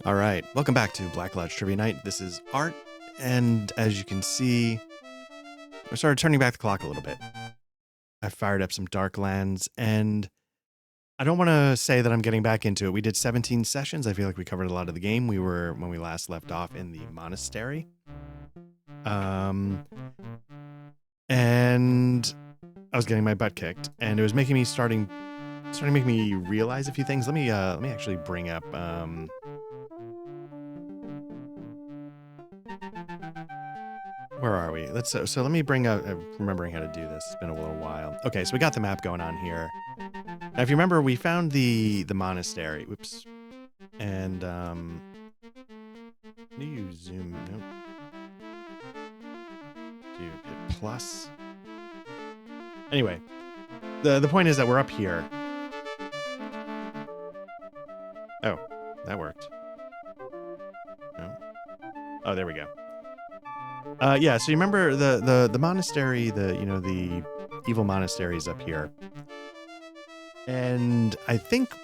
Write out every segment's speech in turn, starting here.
All right, welcome back to Black Lodge Trivia Night. This is Art, and as you can see, I started turning back the clock a little bit. I fired up some Darklands, and I don't want to say that I'm getting back into it. We did 17 sessions. I feel like we covered a lot of the game. We were, when we last left off, in the monastery. And I was getting my butt kicked, and it was making me starting making me realize a few things. Let me actually bring up where are we? So let me bring up remembering how to do this. It's been a little while. Okay, so we got the map going on here. Now, if you remember, we found the monastery. Whoops. And do you zoom? Nope. Do you hit plus? Anyway, the point is that we're up here. Oh, that worked. No. Oh, there we go. Yeah, so you remember the monastery, the evil monastery is up here. And I think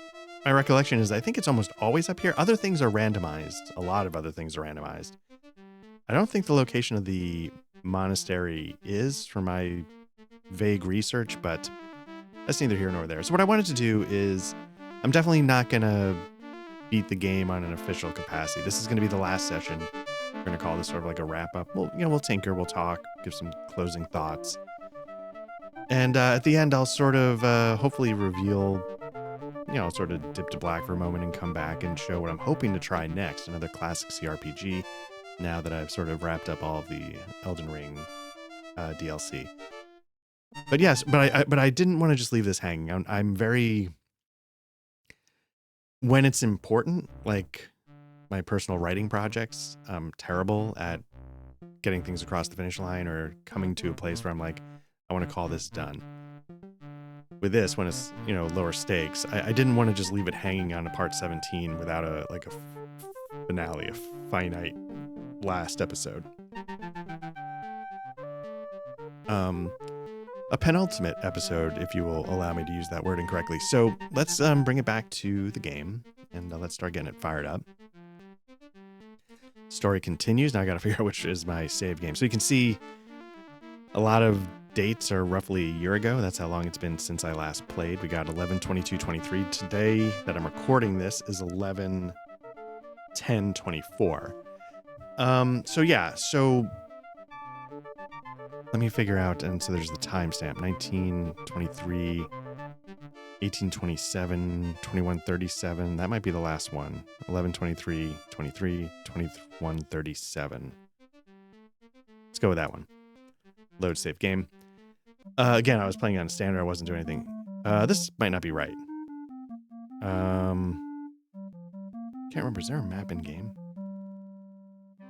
my recollection is I think it's almost always up here. Other things are randomized. A lot of other things are randomized. I don't think the location of the monastery is for my vague research, but that's neither here nor there. So what I wanted to do is I'm definitely not going to beat the game on an official capacity. This is going to be the last session. We're going to call this sort of like a wrap up. We'll tinker, we'll talk, give some closing thoughts. And at the end, I'll sort of hopefully reveal, sort of dip to black for a moment and come back and show what I'm hoping to try next. Another classic CRPG, now that I've sort of wrapped up all of the Elden Ring DLC. But yes, but I didn't want to just leave this hanging. I'm very, when it's important, like my personal writing projects, I'm terrible at getting things across the finish line or coming to a place where I'm like, I want to call this done. With this, when it's, lower stakes, I didn't want to just leave it hanging on a part 17 without a finale, a finite last episode. A penultimate episode, if you will allow me to use that word incorrectly. So let's bring it back to the game, and let's start getting it fired up. Story continues. Now I got to figure out which is my save game. So you can see a lot of dates are roughly a year ago. That's how long it's been since I last played. We got 11/22/23. Today that I'm recording this is 11/10/24. So let me figure out. And so there's the timestamp: 1923, 1827, 2137. That might be the last one. 11/23/23, 2137. Let's go with that one. Load save game. Again, I was playing on standard. I wasn't doing anything. This might not be right. Can't remember. Is there a map in game?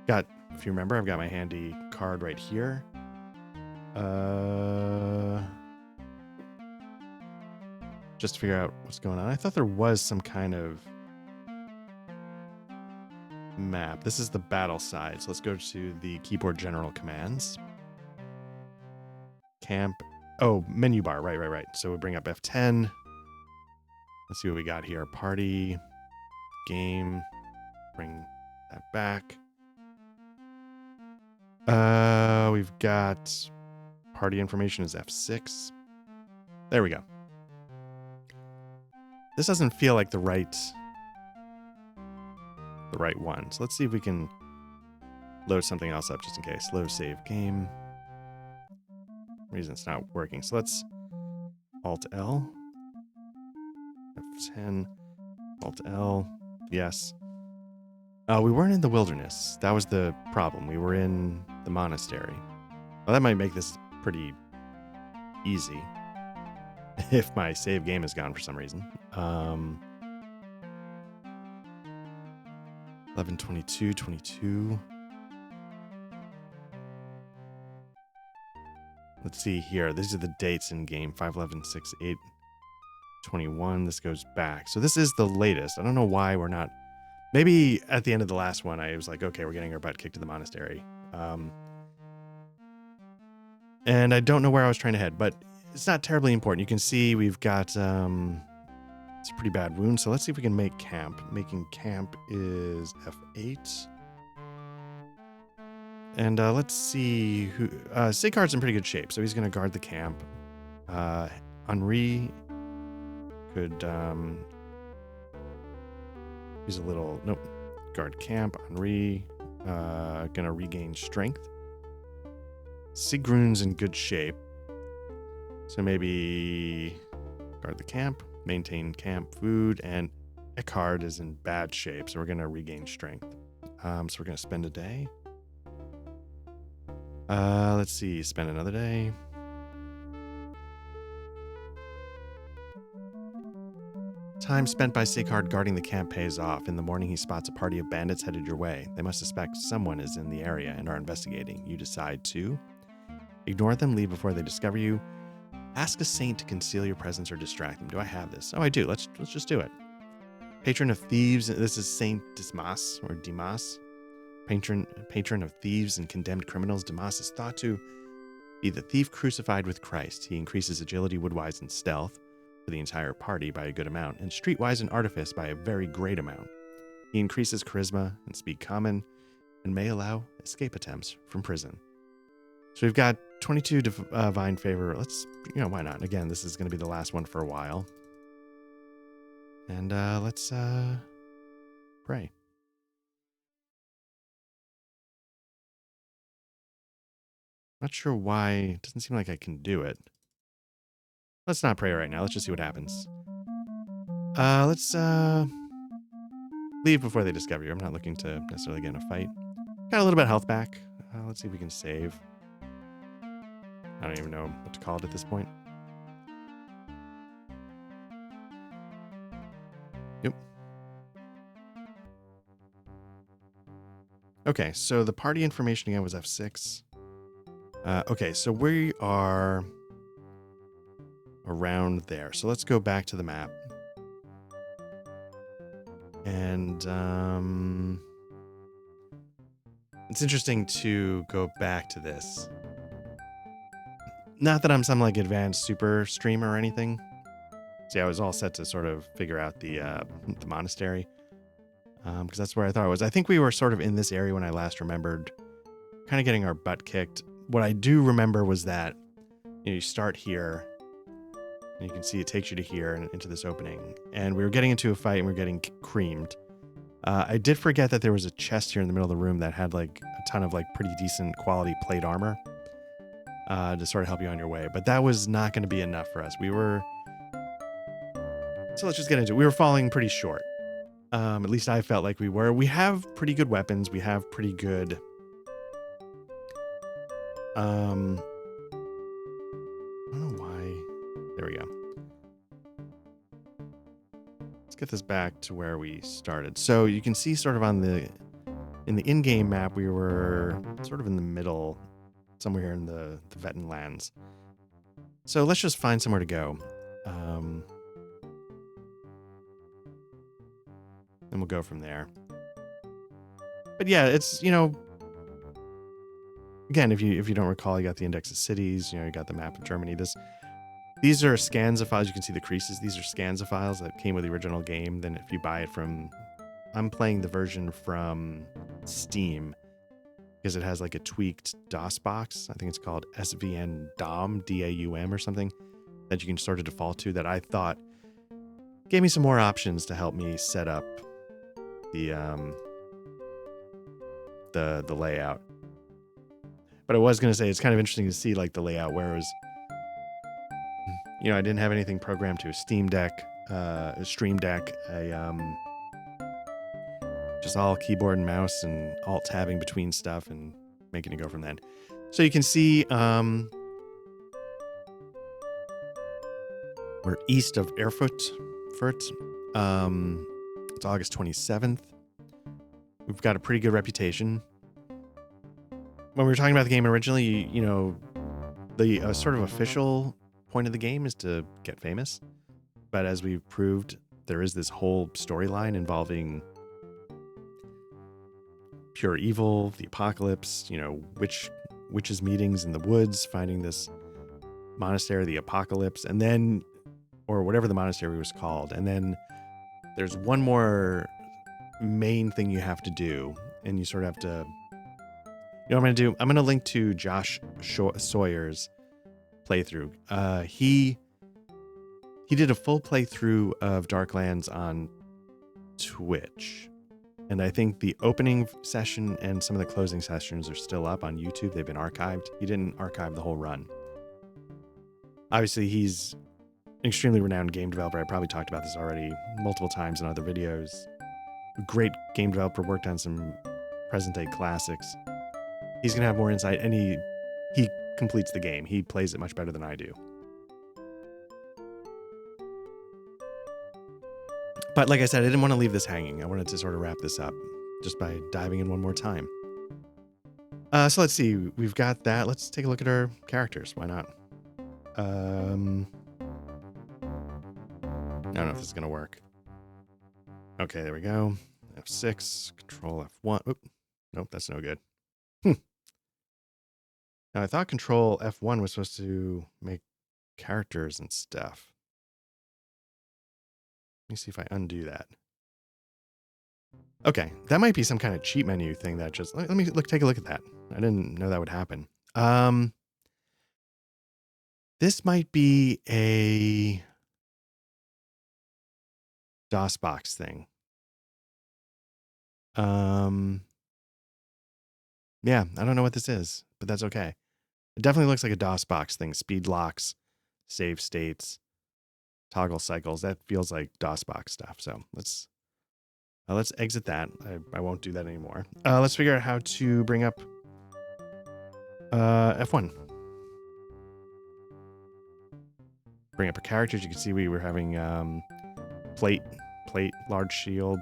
If you remember, I've got my handy card right here. Just to figure out what's going on. I thought there was some kind of map. This is the battle side. So let's go to the keyboard general commands. Camp. Oh, menu bar. Right. So we'll bring up F10. Let's see what we got here. Party. Game. Bring that back. We've got party information is F6. There we go. This doesn't feel like the right one. So let's see if we can load something else up just in case. Load save game. Reason it's not working. So let's Alt L. F10. Alt L. Yes. We weren't in the wilderness. That was the problem. We were in the monastery. Well, that might make this pretty easy if my save game is gone for some reason. 11/22/22. Let's see here. These are the dates in game. 5/11/6/8/21. This goes back. So this is the latest. I don't know why we're not. Maybe at the end of the last one, I was like, okay, we're getting our butt kicked to the monastery. And I don't know where I was trying to head, but it's not terribly important. You can see we've got It's a pretty bad wound, so let's see if we can make camp. Making camp is F8. And let's see who... Sigard's in pretty good shape, so he's going to guard the camp. Henri could... he's a little... Nope. Guard camp. Henri going to regain strength. Sigrun's in good shape. So maybe guard the camp, maintain camp food, and Eckhard is in bad shape, so we're going to regain strength. So we're going to spend a day. Let's see, spend another day. Time spent by Sigurd guarding the camp pays off. In the morning, he spots a party of bandits headed your way. They must suspect someone is in the area and are investigating. You decide to ignore them, leave before they discover you. Ask a saint to conceal your presence or distract them. Do I have this? Oh, I do. Let's just do it. Patron of thieves. This is Saint Dismas or Dimas. Patron of thieves and condemned criminals. Dimas is thought to be the thief crucified with Christ. He increases agility, woodwise, and stealth for the entire party by a good amount, and streetwise and artifice by a very great amount. He increases charisma and speak common, and may allow escape attempts from prison. So we've got 22 divine favor. Let's, why not? Again, this is going to be the last one for a while. And let's pray. Not sure why. It doesn't seem like I can do it. Let's not pray right now. Let's just see what happens. Let's leave before they discover you. I'm not looking to necessarily get in a fight. Got a little bit of health back. Let's see if we can save. I don't even know what to call it at this point. Yep. Okay, so the party information again was F6. Okay, so we are around there. So let's go back to the map. And it's interesting to go back to this. Not that I'm some like advanced super streamer or anything. See, I was all set to sort of figure out the monastery. Because that's where I thought it was. I think we were sort of in this area when I last remembered, kind of getting our butt kicked. What I do remember was that you start here, and you can see it takes you to here and into this opening. And we were getting into a fight, and we were getting creamed. I did forget that there was a chest here in the middle of the room that had like a ton of like pretty decent quality plate armor to sort of help you on your way. But that was not going to be enough for us. So let's just get into it. We were falling pretty short. At least I felt like we were. We have pretty good weapons. We have pretty good... I don't know why. There we go. Let's get this back to where we started. So you can see sort of in the in-game map, we were sort of in the middle, somewhere in the Vettenlands. So let's just find somewhere to go. And we'll go from there. But yeah, it's, again, if you don't recall, you got the index of cities, you got the map of Germany. These are scans of files. You can see the creases. These are scans of files that came with the original game. Then if you buy it from, I'm playing the version from Steam because it has like a tweaked DOS box. I think it's called SVN DOM, DAUM or something that you can sort of default to, that I thought gave me some more options to help me set up the layout. But I was going to say, it's kind of interesting to see like the layout where it was, I didn't have anything programmed to a Stream Deck, just all keyboard and mouse and alt tabbing between stuff and making it go from then. So you can see we're east of Erfurt. It's August 27th. We've got a pretty good reputation. When we were talking about the game originally, the sort of official point of the game is to get famous. But as we've proved, there is this whole storyline involving pure evil, the apocalypse, witches meetings in the woods, finding this monastery, the apocalypse, and then or whatever the monastery was called. And then there's one more main thing you have to do, and you sort of have to, you know what I'm going to do? I'm going to link to Josh Sawyer's playthrough. He did a full playthrough of Darklands on Twitch. And I think the opening session and some of the closing sessions are still up on YouTube. They've been archived. He didn't archive the whole run. Obviously, he's an extremely renowned game developer. I probably talked about this already multiple times in other videos. A great game developer, worked on some present-day classics. He's going to have more insight, and he completes the game. He plays it much better than I do. But like I said, I didn't want to leave this hanging. I wanted to sort of wrap this up just by diving in one more time. So let's see. We've got that. Let's take a look at our characters. Why not? I don't know if this is going to work. Okay, there we go. F6, Control F1. Oop. Nope, that's no good. Now, I thought Control F1 was supposed to make characters and stuff. Let me see if I undo that. Okay, that might be some kind of cheat menu thing that just... Let me take a look at that. I didn't know that would happen. This might be a DOSBox thing. Yeah, I don't know what this is, but that's okay. It definitely looks like a DOSBox thing. Speed locks, save states, toggle cycles. That feels like DOSBox stuff. So let's exit that. I won't do that anymore. Let's figure out how to bring up F1. Bring up our characters. You can see we were having plate, large shield,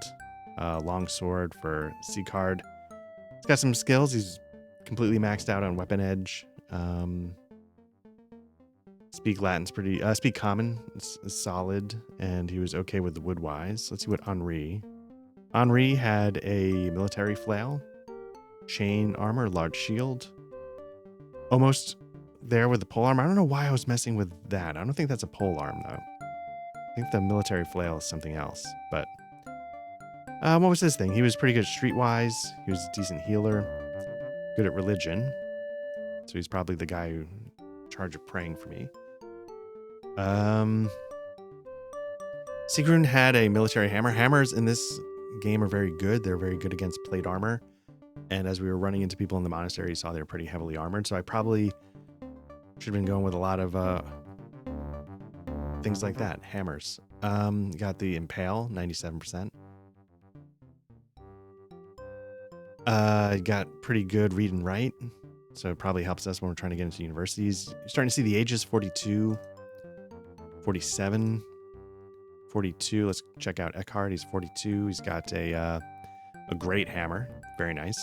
long sword for C card. He's got some skills. He's completely maxed out on weapon edge. Speak Latin's pretty... Speak Common is solid, and he was okay with the Woodwise. Let's see what Henri... Henri had a military flail, chain armor, large shield. Almost there with the pole arm. I don't know why I was messing with that. I don't think that's a pole arm, though. I think the military flail is something else, but... what was his thing? He was pretty good streetwise. He was a decent healer. Good at religion. So he's probably the guy who in charge of praying for me. Sigrun had a military hammer. Hammers in this game are very good. They're very good against plate armor. And as we were running into people in the monastery, you saw they were pretty heavily armored. So I probably should have been going with a lot of things like that. Hammers. Got the Impale, 97%. Got pretty good read and write. So it probably helps us when we're trying to get into universities. You're starting to see the ages, 42, 47, 42. Let's check out Eckhart. He's 42. He's got a great hammer. Very nice.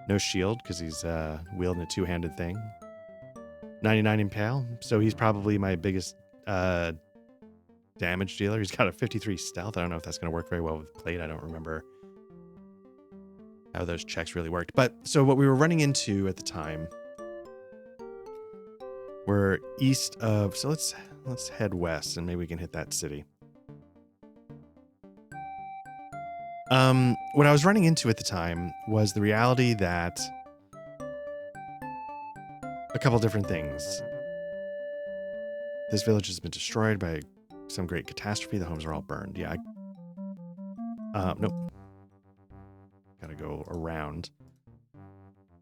No shield because he's wielding a two-handed thing. 99 Impale. So he's probably my biggest damage dealer. He's got a 53 stealth. I don't know if that's going to work very well with plate. I don't remember how those checks really worked. But so what we were running into at the time were east of... So let's head west and maybe we can hit that city. What I was running into at the time was the reality that a couple different things. This village has been destroyed by some great catastrophe. The homes are all burned. Yeah. Nope. Gotta go around.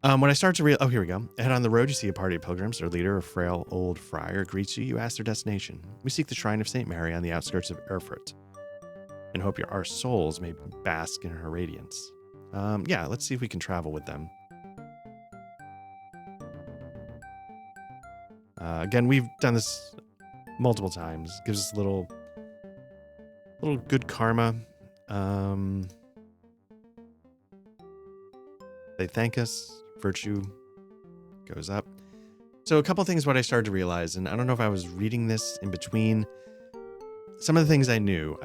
When I start to oh, here we go. Ahead on the road, you see a party of pilgrims. Their leader, a frail old friar, greets you. You ask their destination. We seek the shrine of St. Mary on the outskirts of Erfurt and hope our souls may bask in her radiance. Yeah, let's see if we can travel with them. Again, we've done this multiple times. Gives us a little good karma. They thank us. Virtue goes up. So a couple things what I started to realize, and I don't know if I was reading this in between. Some of the things I knew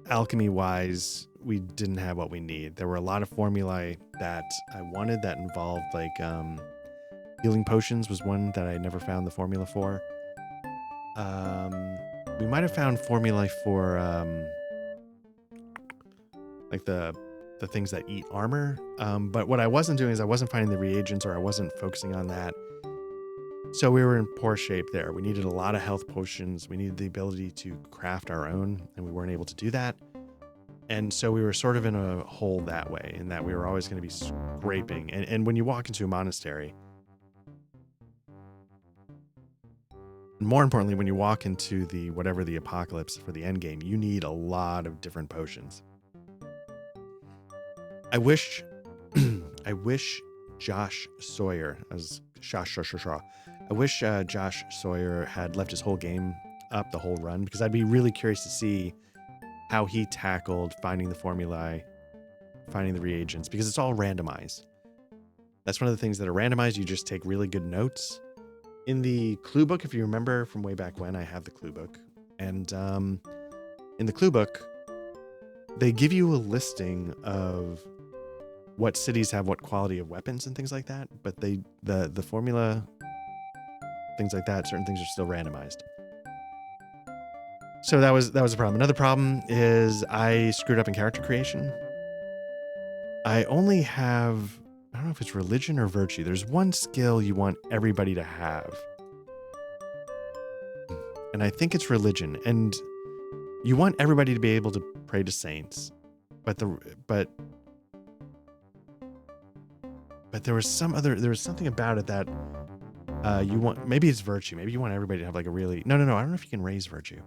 alchemy-wise, we didn't have what we need. There were a lot of formulae that I wanted that involved, like, healing potions was one that I never found the formula for. We might have found formulae for like the things that eat armor. But what I wasn't doing is I wasn't finding the reagents, or I wasn't focusing on that. So we were in poor shape there. We needed a lot of health potions. We needed the ability to craft our own, and we weren't able to do that. And so we were sort of in a hole that way, in that we were always going to be scraping. And when you walk into a monastery, more importantly, when you walk into the whatever the apocalypse for the end game, you need a lot of different potions. I wish Josh Sawyer, I wish Josh Sawyer had left his whole game up, the whole run, because I'd be really curious to see how he tackled finding the formulae, finding the reagents, because it's all randomized. That's one of the things that are randomized. You just take really good notes. In the clue book, if you remember from way back when, I have the clue book. And in the clue book, they give you a listing of what cities have what quality of weapons and things like that. But the formula, things like that, certain things are still randomized. So that was a problem. Another problem is I screwed up in character creation. I only have, I don't know if it's religion or virtue. There's one skill you want everybody to have. And I think it's religion. And you want everybody to be able to pray to saints. But there was something about it that you want, maybe it's virtue. Maybe you want everybody to have like a really, no. I don't know if you can raise virtue.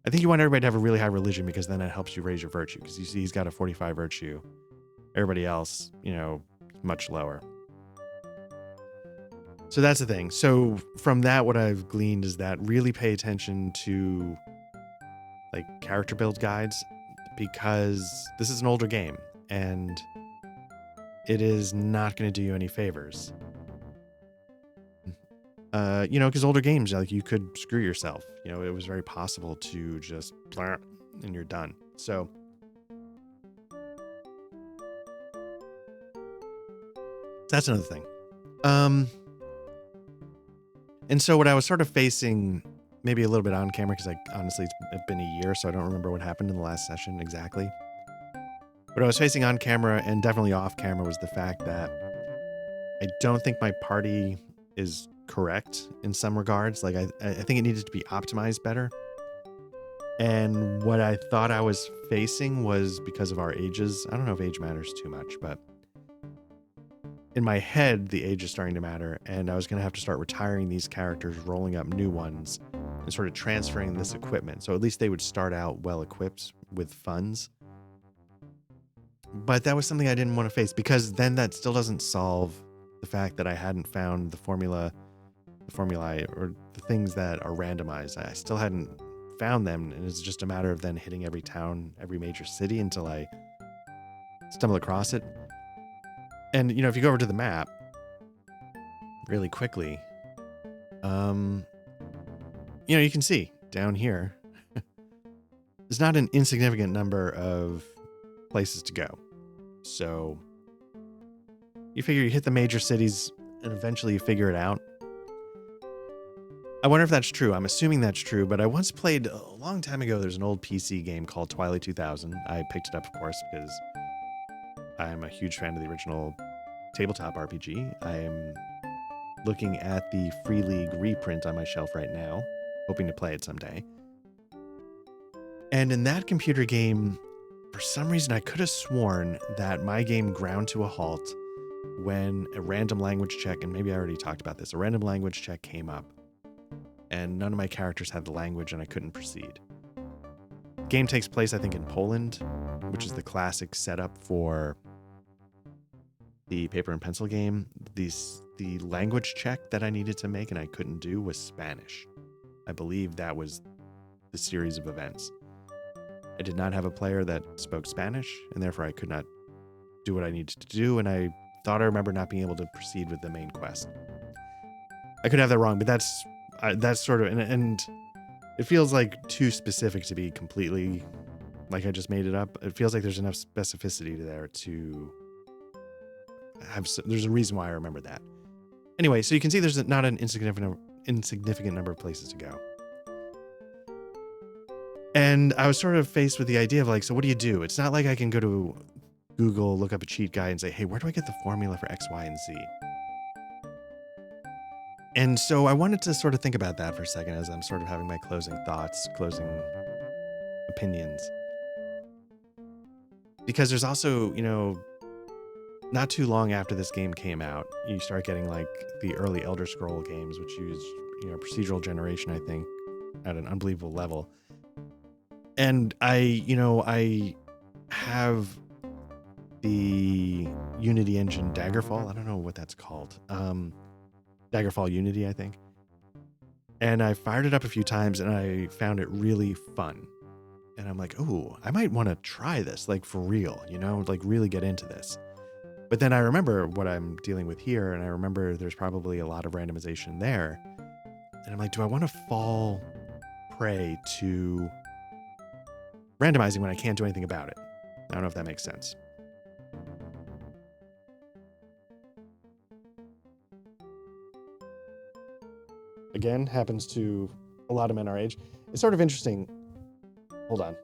I think you want everybody to have a really high religion, because then it helps you raise your virtue. Because you see he's got a 45 virtue. Everybody else, much lower. So that's the thing. So from that, what I've gleaned is that really pay attention to like character build guides, because this is an older game and it is not going to do you any favors. Because older games, like, you could screw yourself. It was very possible to just and you're done. So that's another thing. And so what I was sort of facing, maybe a little bit on camera, because honestly, it's been a year, so I don't remember what happened in the last session exactly. What I was facing on camera and definitely off camera was the fact that I don't think my party is correct in some regards. Like, I think it needed to be optimized better. And what I thought I was facing was because of our ages. I don't know if age matters too much, but in my head, the age is starting to matter. And I was going to have to start retiring these characters, rolling up new ones, and sort of transferring this equipment. So at least they would start out well equipped with funds. But that was something I didn't want to face, because then that still doesn't solve the fact that I hadn't found the formulae, or the things that are randomized. I still hadn't found them, and it's just a matter of then hitting every town, every major city until I stumble across it. And, if you go over to the map really quickly, you can see down here, there's not an insignificant number of places to go. So you figure you hit the major cities and eventually you figure it out. I wonder if that's true. I'm assuming that's true, but I once played a long time ago. There's an old PC game called Twilight 2000. I picked it up, of course, because I'm a huge fan of the original tabletop RPG. I am looking at the Free League reprint on my shelf right now, hoping to play it someday. And in that computer game, for some reason, I could have sworn that my game ground to a halt when a random language check, and maybe I already talked about this, a random language check came up, and none of my characters had the language, and I couldn't proceed. The game takes place, I think, in Poland, which is the classic setup for the paper and pencil game. The language check that I needed to make and I couldn't do was Spanish. I believe that was the series of events. I did not have a player that spoke Spanish, and therefore I could not do what I needed to do, and I thought I remember not being able to proceed with the main quest. I could have that wrong, but that's sort of, and it feels like too specific to be completely like I just made it up. It feels like there's enough specificity there to have, there's a reason why I remember that. Anyway, so you can see there's not an insignificant insignificant number of places to go. And I was sort of faced with the idea of like, so what do you do? It's not like I can go to Google, look up a cheat guide and say, hey, where do I get the formula for X, Y, and Z? And so I wanted to sort of think about that for a second as I'm sort of having my closing thoughts, closing opinions. Because there's also, not too long after this game came out, you start getting like the early Elder Scroll games, which use, procedural generation, I think, at an unbelievable level. And I have the Unity engine Daggerfall. I don't know what that's called. Daggerfall Unity, I think. And I fired it up a few times and I found it really fun. And I'm like, oh, I might want to try this, like for real, like really get into this. But then I remember what I'm dealing with here, and I remember there's probably a lot of randomization there. And I'm like, do I want to fall prey to randomizing when I can't do anything about it? I don't know if that makes sense. Again, happens to a lot of men our age. It's sort of interesting. Hold on.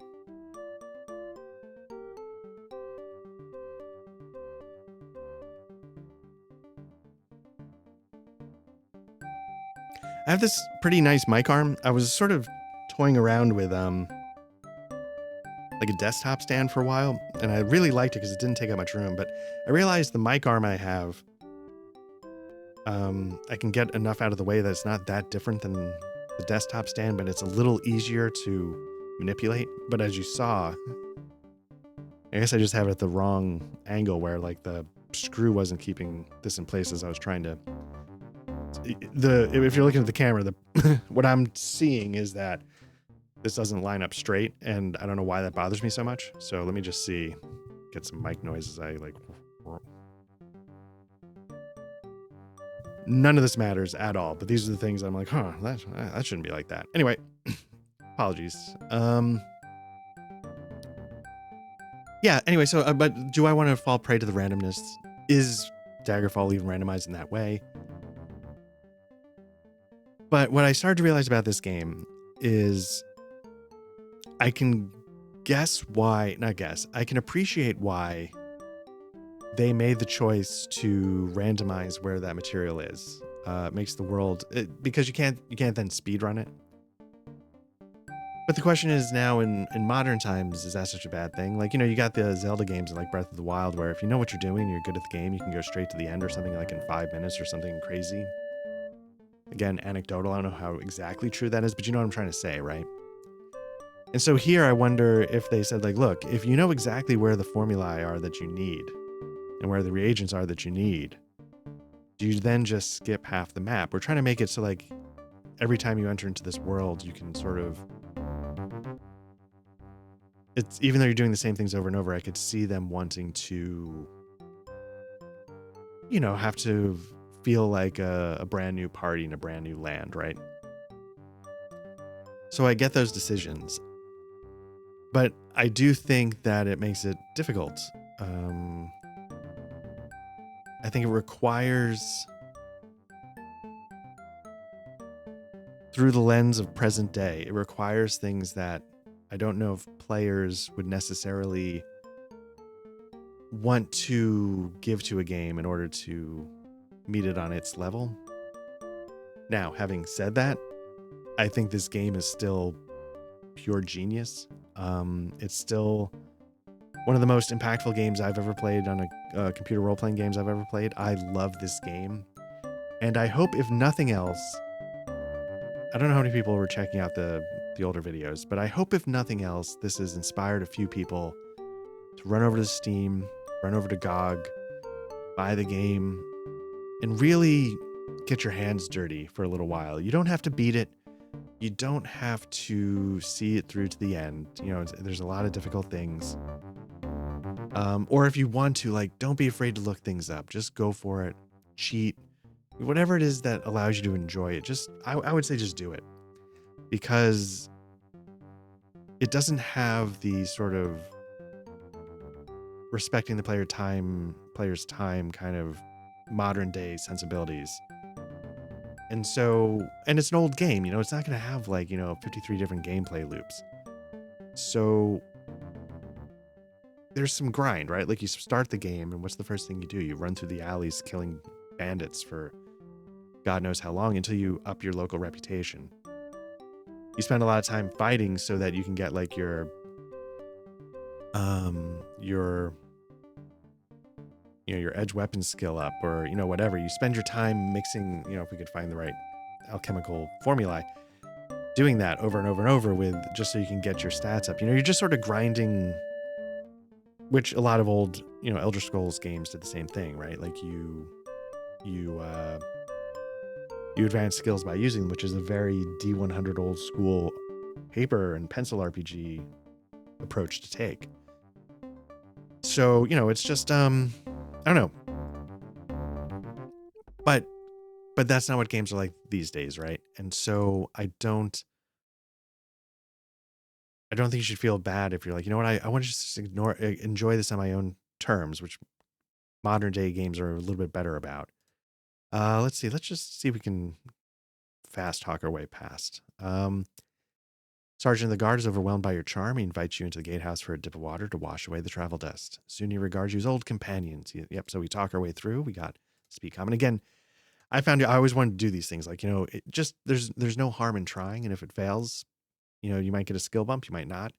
I have this pretty nice mic arm. I was sort of toying around with like a desktop stand for a while, and I really liked it because it didn't take up much room, but I realized the mic arm I have, I can get enough out of the way that it's not that different than the desktop stand, but it's a little easier to manipulate. But as you saw, I guess I just have it at the wrong angle where like the screw wasn't keeping this in place as I was trying to. If you're looking at the camera, what I'm seeing is that this doesn't line up straight, and I don't know why that bothers me so much. So let me just get some mic noises. None of this matters at all, but these are the things I'm like, that shouldn't be like that. Anyway, apologies. Yeah, anyway, so, but do I want to fall prey to the randomness? Is Daggerfall even randomized in that way? But what I started to realize about this game is I can I can appreciate why they made the choice to randomize where that material is. It makes the world, because you can't then speed run it. But the question is now in modern times, is that such a bad thing? Like, you got the Zelda games like Breath of the Wild, where if you know what you're doing, you're good at the game, you can go straight to the end or something like in 5 minutes or something crazy. Again, anecdotal. I don't know how exactly true that is, but you know what I'm trying to say, right? And so here I wonder if they said like, look, if you know exactly where the formulae are that you need and where the reagents are that you need, do you then just skip half the map? We're trying to make it so like every time you enter into this world, you can sort of, it's even though you're doing the same things over and over, I could see them wanting to, have to feel like a brand new party in a brand new land, right? So I get those decisions, but I do think that it makes it difficult. I think it requires, through the lens of present day, it requires things that I don't know if players would necessarily want to give to a game in order to meet it on its level. Now, having said that, I think this game is still pure genius. It's still one of the most impactful games I've ever played on a computer role-playing games I've ever played. I love this game. And I hope, if nothing else, I don't know how many people were checking out the older videos, but I hope, if nothing else, this has inspired a few people to run over to Steam, run over to GOG, buy the game, and really get your hands dirty for a little while. You don't have to beat it. You don't have to see it through to the end. There's a lot of difficult things. Or if you want to, like, don't be afraid to look things up. Just go for it. Cheat. Whatever it is that allows you to enjoy it, I would say just do it. Because it doesn't have the sort of respecting the player's time kind of modern day sensibilities. And so, and it's an old game, it's not going to have like, 53 different gameplay loops. So there's some grind, right? Like you start the game and what's the first thing you do? You run through the alleys killing bandits for God knows how long until you up your local reputation. You spend a lot of time fighting so that you can get like your edge weapon skill up, or whatever. You spend your time mixing, if we could find the right alchemical formulae, doing that over and over and over with just so you can get your stats up. You're just sort of grinding, which a lot of old Elder Scrolls games did the same thing, right? Like you advance skills by using them, which is a very D100 old school paper and pencil RPG approach to take. So it's just I don't know, but that's not what games are like these days, right? And so I don't think you should feel bad if you're like, I want to just enjoy this on my own terms, which modern day games are a little bit better about. Let's see. Let's just see if we can fast talk our way past. Sergeant of the Guard is overwhelmed by your charm. He invites you into the gatehouse for a dip of water to wash away the travel dust. Soon he regards you as old companions. Yep. So we talk our way through. We got speak common. Again, I always wanted to do these things. Like, it just, there's no harm in trying. And if it fails, you might get a skill bump. You might not,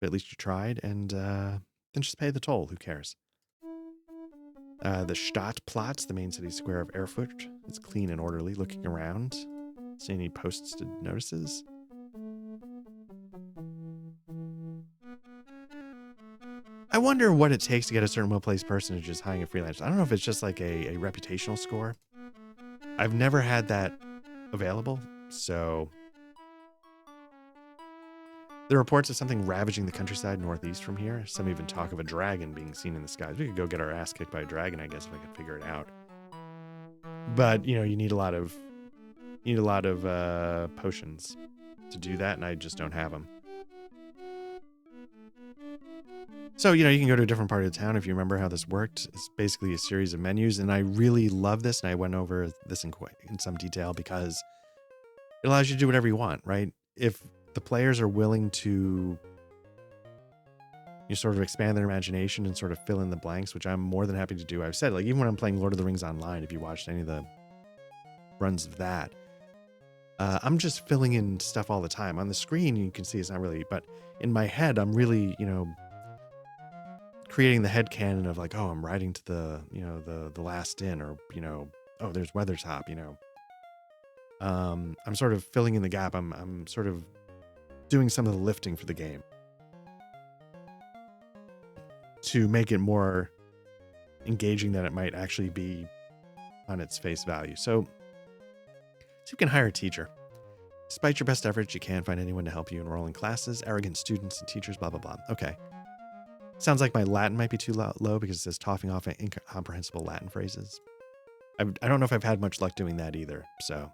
but at least you tried. And then just pay the toll. Who cares? The Stadtplatz, the main city square of Erfurt. It's clean and orderly. Looking around. See any posted notices? I wonder what it takes to get a certain well-placed person to just hiring a freelancer. I don't know if it's just like a reputational score. I've never had that available, so there are reports of something ravaging the countryside northeast from here. Some even talk of a dragon being seen in the skies. We could go get our ass kicked by a dragon, I guess, if I could figure it out. But you need a lot of potions to do that, and I just don't have them. So, you can go to a different part of the town if you remember how this worked. It's basically a series of menus, and I really love this, and I went over this in some detail because it allows you to do whatever you want, right? If the players are willing to sort of expand their imagination and sort of fill in the blanks, which I'm more than happy to do. I've said, like, even when I'm playing Lord of the Rings Online, if you watched any of the runs of that, I'm just filling in stuff all the time. On the screen, you can see it's not really, but in my head, I'm really, creating the headcanon of like, oh, I'm riding to the last inn, or, oh, there's Weathertop, I'm sort of filling in the gap. I'm sort of doing some of the lifting for the game to make it more engaging than it might actually be on its face value. So you can hire a teacher. Despite your best efforts, you can't find anyone to help you enroll in classes. Arrogant students and teachers, blah, blah, blah. Okay. Sounds like my Latin might be too low because it says topping off incomprehensible Latin phrases. I don't know if I've had much luck doing that either. So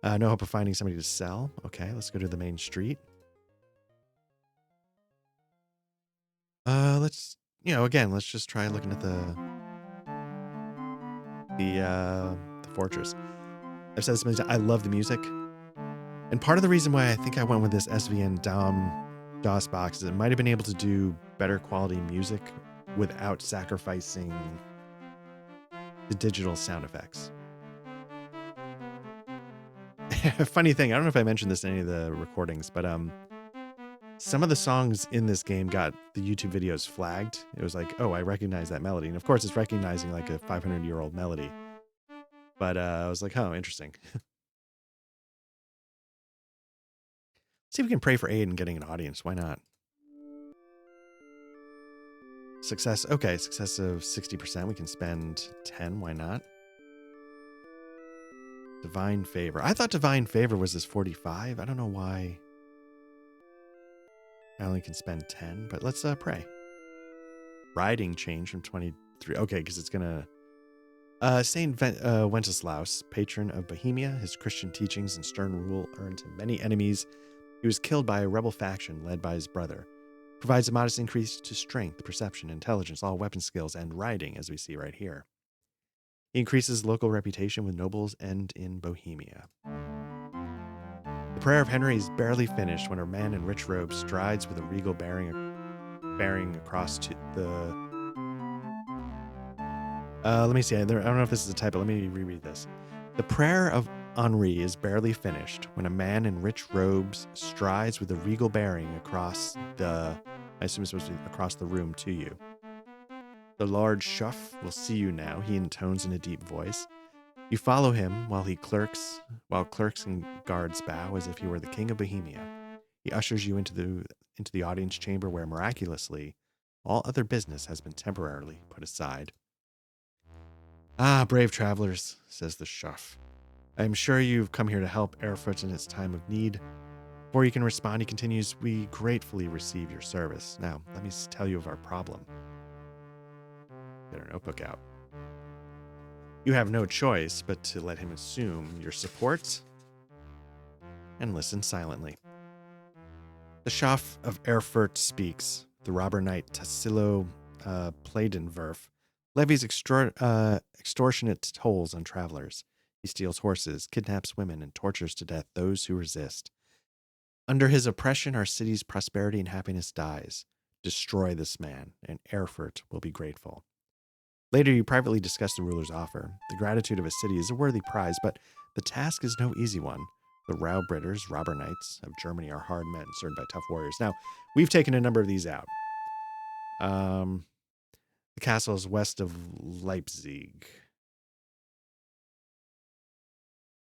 no hope of finding somebody to sell. Okay, let's go to the main street. Let's just try looking at the fortress. I've said this many times. I love the music. And part of the reason why I think I went with this SVN DOS box is it might have been able to do better quality music without sacrificing the digital sound effects. Funny thing, I don't know if I mentioned this in any of the recordings, but some of the songs in this game got the YouTube videos flagged. It was like, oh, I recognize that melody. And of course, it's recognizing like a 500-year-old melody. But I was like, oh, interesting. See if we can pray for aid in getting an audience. Why not? Success. Okay, success of 60%. We can spend 10. Why not? Divine favor. I thought divine favor was this 45. I don't know why I only can spend 10, but let's pray. Riding change from 23. Okay, because it's going to... Saint Wenceslaus, patron of Bohemia, his Christian teachings and stern rule earned him many enemies. He was killed by a rebel faction led by his brother. Provides a modest increase to strength, perception, intelligence, all weapon skills, and riding, as we see right here. He increases local reputation with nobles and in Bohemia. The prayer of Henry is barely finished when a man in rich robes strides with a regal bearing across to the... let me see. I don't know if this is a typo. Let me reread this. The prayer of Henri is barely finished when a man in rich robes strides with a regal bearing across the... I assume it's supposed to be across the room to you. The Lord Schuff will see you now, he intones in a deep voice. You follow him while clerks and guards bow as if he were the king of Bohemia. He ushers you into the audience chamber where miraculously all other business has been temporarily put aside. Ah, brave travelers, says the Schuff. I am sure you've come here to help Erfurt in its time of need. Before you can respond, he continues, we gratefully receive your service. Now, let me tell you of our problem. Get our notebook out. You have no choice but to let him assume your support and listen silently. The Schaff of Erfurt speaks. The robber knight Tassilo Pladenwerf levies extortionate tolls on travelers. He steals horses, kidnaps women, and tortures to death those who resist. Under his oppression, our city's prosperity and happiness dies. Destroy this man, and Erfurt will be grateful. Later, you privately discuss the ruler's offer. The gratitude of a city is a worthy prize, but the task is no easy one. The Raubritters, robber knights of Germany, are hard men served by tough warriors. Now, we've taken a number of these out. The castle is west of Leipzig.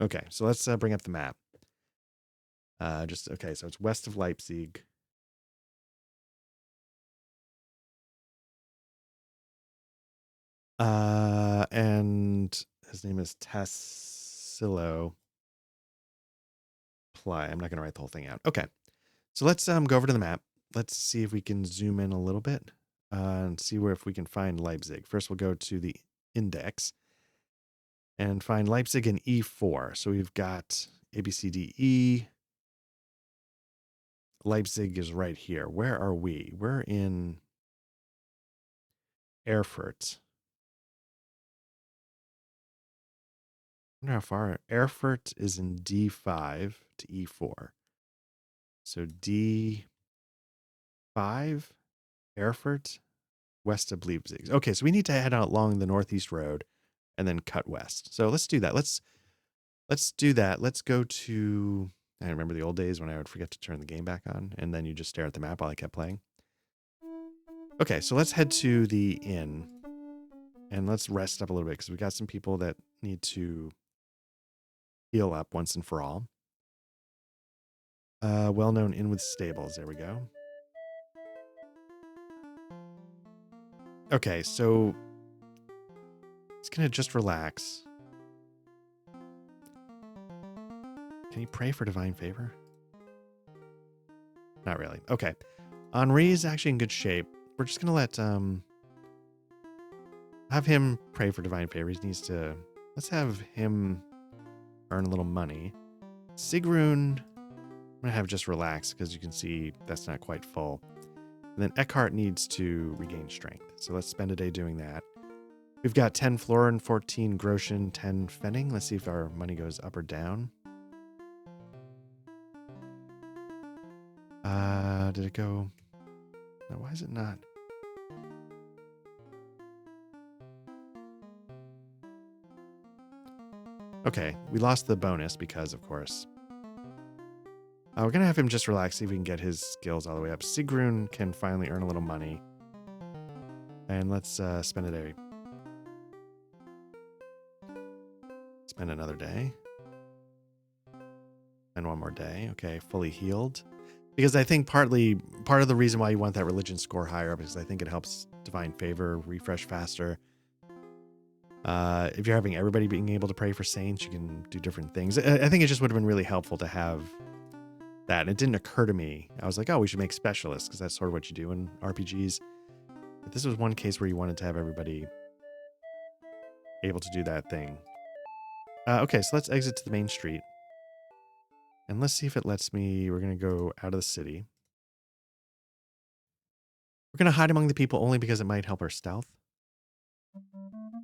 Okay, so let's bring up the map. So it's west of Leipzig. And his name is Tassilo. I'm not going to write the whole thing out. Okay. So let's go over to the map. Let's see if we can zoom in a little bit and see if we can find Leipzig. First, we'll go to the index and find Leipzig in E4. So we've got A, B, C, D, E. Leipzig is right here. Where are we? We're in Erfurt. I wonder how far. Erfurt is in D5 to E4. So D5, Erfurt, west of Leipzig. Okay, so we need to head out along the northeast road and then cut west. So let's do that. Let's do that. Let's go to... I remember the old days when I would forget to turn the game back on, and then you just stare at the map while I kept playing. Okay, so let's head to the inn, and let's rest up a little bit, because we got some people that need to heal up once and for all. Well-known inn with stables. There we go. Okay, so it's going to just relax. Can you pray for divine favor? Not really. Okay. Henri is actually in good shape. We're just going to let have him pray for divine favor. He needs to... Let's have him earn a little money. Sigrun, I'm going to have just relax because you can see that's not quite full. And then Eckhart needs to regain strength. So let's spend a day doing that. We've got 10 Florin, 14 Groschen, 10 Fenning. Let's see if our money goes up or down. Did it go? No, why is it not? Okay, we lost the bonus because, of course. We're going to have him just relax, see if we can get his skills all the way up. Sigrun can finally earn a little money. And let's spend a day. Spend another day. And one more day. Okay, fully healed. Because I think part of the reason why you want that religion score higher up is I think it helps divine favor refresh faster. If you're having everybody being able to pray for saints, you can do different things. I think it just would have been really helpful to have that. And it didn't occur to me. I was like, oh, we should make specialists because that's sort of what you do in RPGs. But this was one case where you wanted to have everybody able to do that thing. Okay, so let's exit to the main street. And let's see if it lets me. We're going to go out of the city. We're going to hide among the people only because it might help our stealth.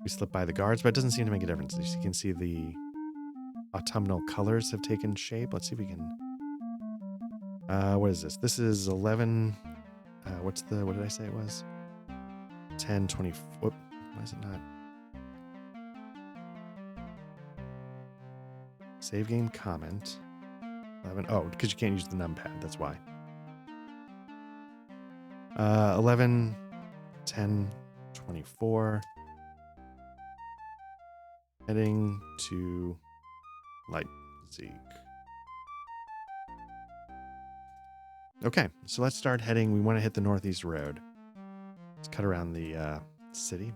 We slip by the guards, but it doesn't seem to make a difference. As you can see, the autumnal colors have taken shape. Let's see if we can... what is this? This is 11... what did I say it was? 10, 20... Whoop, why is it not? Save game comment. 11... Oh, because you can't use the numpad. That's why. 11, 10, 24. Heading to Leipzig. Okay, so let's start heading. We want to hit the northeast road. Let's cut around the city.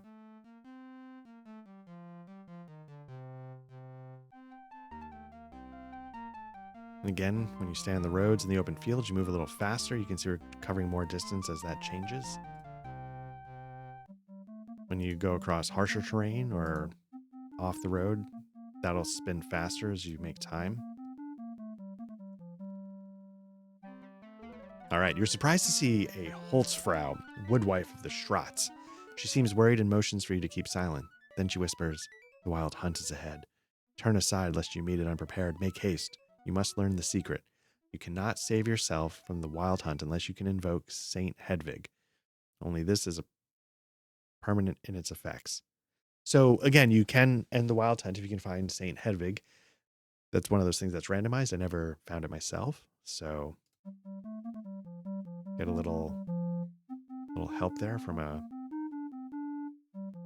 And again, when you stay on the roads in the open fields, you move a little faster. You can see we're covering more distance as that changes. When you go across harsher terrain or off the road, that'll spin faster as you make time. All right, you're surprised to see a Holzfrau, woodwife of the Schratz. She seems worried and motions for you to keep silent. Then she whispers, "The wild hunt is ahead. Turn aside lest you meet it unprepared. Make haste. You must learn the secret. You cannot save yourself from the wild hunt unless you can invoke Saint Hedwig. Only this is a permanent in its effects." So again, you can end the wild hunt if you can find Saint Hedwig. That's one of those things that's randomized. I never found it myself, so get a little help there from a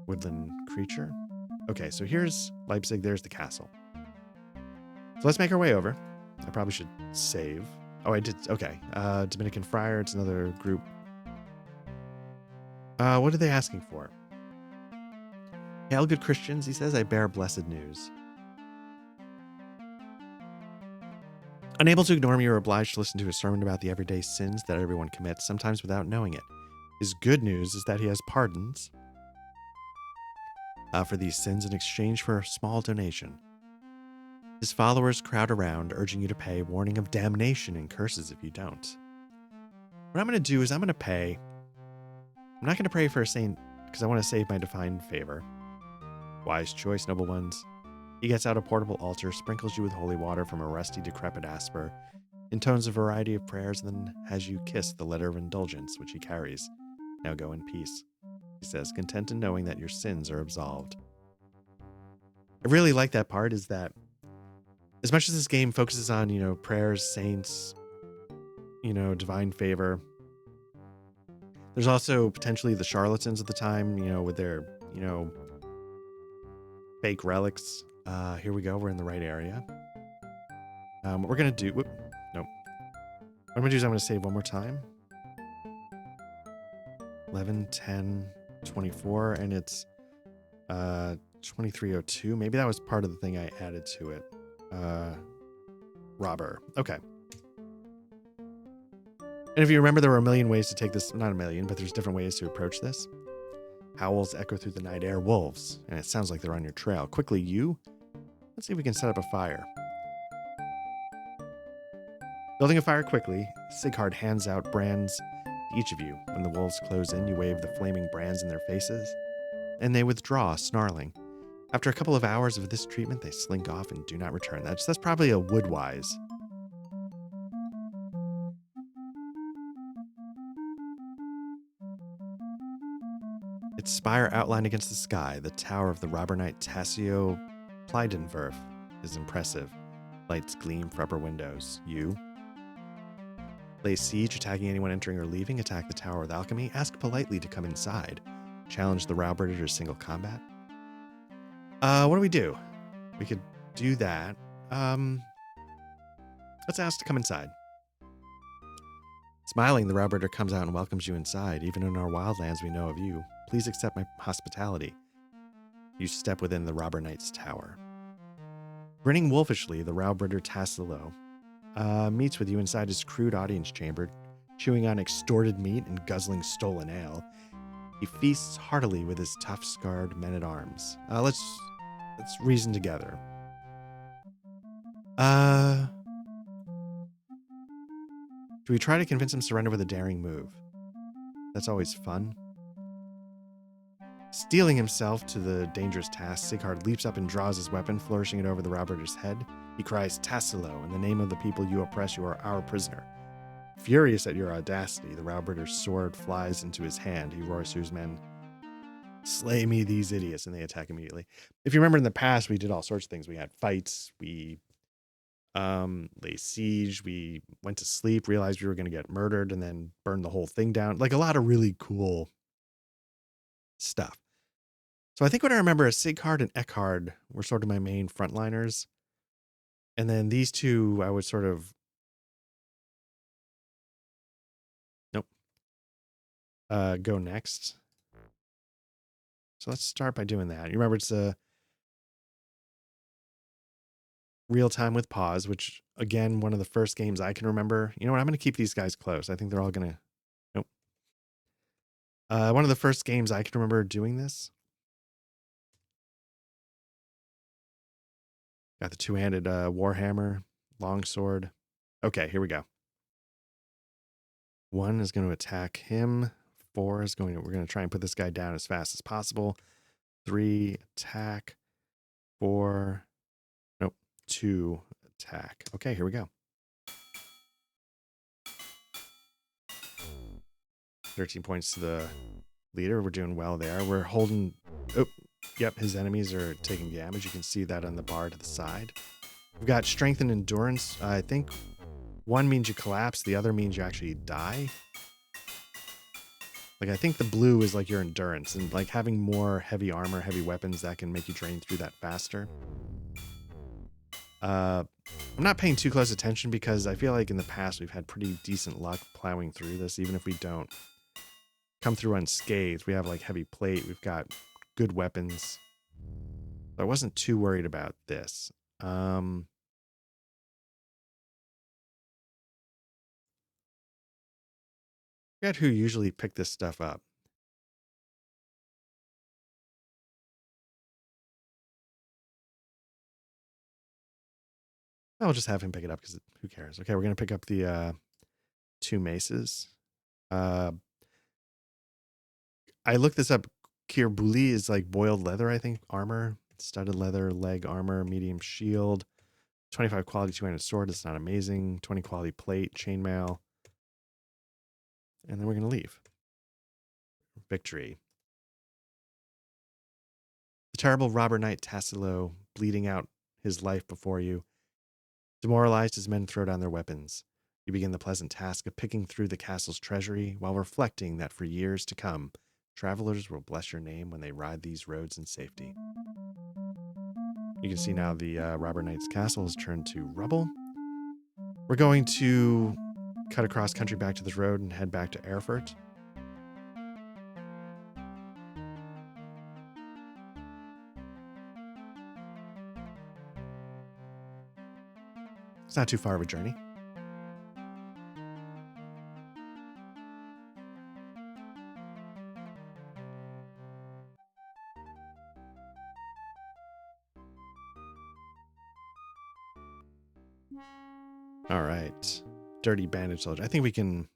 woodland creature. Okay, so here's Leipzig. There's the castle. So let's make our way over. I probably should save. Oh, I did. Okay. Dominican Friar. It's another group. What are they asking for? Hail, good Christians, he says, I bear blessed news. Unable to ignore me, you're obliged to listen to a sermon about the everyday sins that everyone commits, sometimes without knowing it. His good news is that he has pardons for these sins in exchange for a small donation. His followers crowd around, urging you to pay, warning of damnation and curses if you don't. What I'm going to do is I'm going to pay. I'm not going to pray for a saint because I want to save my divine favor. Wise choice, noble ones. He gets out a portable altar, sprinkles you with holy water from a rusty, decrepit asper, intones a variety of prayers, and then has you kiss the letter of indulgence which he carries. Now go in peace, he says, content in knowing that your sins are absolved. I really like that part, is that as much as this game focuses on, prayers, saints, divine favor, there's also potentially the charlatans of the time, with their, fake relics. Here we go. We're in the right area. What we're going to do... What I'm going to do is I'm going to save one more time. 11, 10, 24, and it's 2302. Maybe that was part of the thing I added to it. Robber. Okay. And if you remember, there were a million ways to take this. Not a million, but there's different ways to approach this. Howls echo through the night air. Wolves. And it sounds like they're on your trail. Quickly, you. Let's see if we can set up a fire. Building a fire quickly, Sighard hands out brands to each of you. When the wolves close in, you wave the flaming brands in their faces, and they withdraw, snarling. After a couple of hours of this treatment, they slink off and do not return. That's probably a woodwise. Its spire outlined against the sky, the tower of the robber knight Tassio Pleidenwerf is impressive. Lights gleam from upper windows. You lay siege, attacking anyone entering or leaving. Attack the tower with alchemy. Ask politely to come inside. Challenge the Rowbirder to single combat. What do we do? We could do that. Let's ask to come inside. Smiling, the Rowbirder comes out and welcomes you inside. Even in our wildlands, we know of you. Please accept my hospitality. You step within the Robber Knight's tower. Grinning wolfishly, the Rowbirder Tassilo meets with you inside his crude audience chamber, chewing on extorted meat and guzzling stolen ale. He feasts heartily with his tough, scarred men-at-arms. Let's reason together. Do we try to convince him to surrender with a daring move? That's always fun. Steeling himself to the dangerous task, Sighard leaps up and draws his weapon, flourishing it over the robber's head. He cries, "Tassilo, in the name of the people you oppress, you are our prisoner." Furious at your audacity, the robber's sword flies into his hand. He roars to his men, "Slay me, these idiots," and they attack immediately. If you remember in the past, we did all sorts of things. We had fights, we lay siege, we went to sleep, realized we were going to get murdered, and then burned the whole thing down. Like a lot of really cool stuff. So I think what I remember is Sighard and Eckhard were sort of my main frontliners. And then these two, I would sort of, nope, go next. So let's start by doing that. You remember it's a real time with pause, which again, one of the first games I can remember. You know what? I'm going to keep these guys close. I think they're all going to, nope. One of the first games I can remember doing this. Got the two-handed warhammer, longsword. Okay, here we go. 1 is going to attack him. 4 is we're going to try and put this guy down as fast as possible. 3 attack. 4, nope, 2 attack. Okay, here we go. 13 points to the leader. We're doing well there. We're holding, oh, yep, his enemies are taking damage. You can see that on the bar to the side. We've got strength and endurance. I think one means you collapse. The other means you actually die. Like, I think the blue is like your endurance, and like having more heavy armor, heavy weapons, that can make you drain through that faster. I'm not paying too close attention because I feel like in the past we've had pretty decent luck plowing through this, even if we don't come through unscathed. We have like heavy plate. We've got good weapons. So I wasn't too worried about this. I forget who usually picked this stuff up. I'll just have him pick it up because who cares? Okay, we're going to pick up the 2 maces. I looked this up. Kirbuli is like boiled leather, I think. Armor, studded leather, leg armor, medium shield, 25 quality two-handed sword. It's not amazing. 20 quality plate, chainmail. And then we're going to leave. Victory. The terrible robber knight Tassilo, bleeding out his life before you. Demoralized, his men throw down their weapons. You begin the pleasant task of picking through the castle's treasury while reflecting that for years to come, travelers will bless your name when they ride these roads in safety. You can see now the Robber Knight's castle has turned to rubble. We're going to cut across country back to this road and head back to Erfurt. It's not too far of a journey. All right. Dirty bandage soldier. I think we can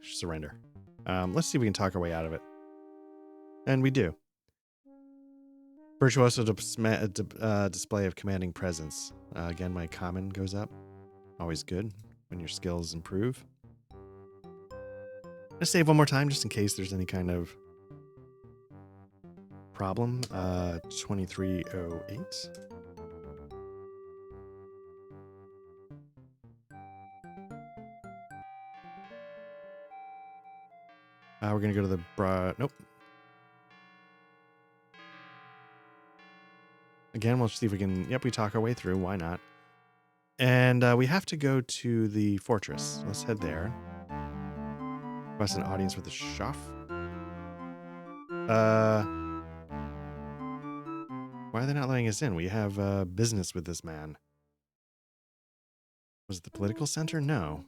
surrender. Let's see if we can talk our way out of it. And we do. Virtuoso display of commanding presence. Again, my common goes up. Always good when your skills improve. Let's save one more time just in case there's any kind of problem. 2308. We're going to go to the nope. Again, we'll see if we can, yep, we talk our way through. Why not? And we have to go to the fortress. Let's head there. Request an audience with the Schaff. Why are they not letting us in? We have business with this man. Was it the political center? No.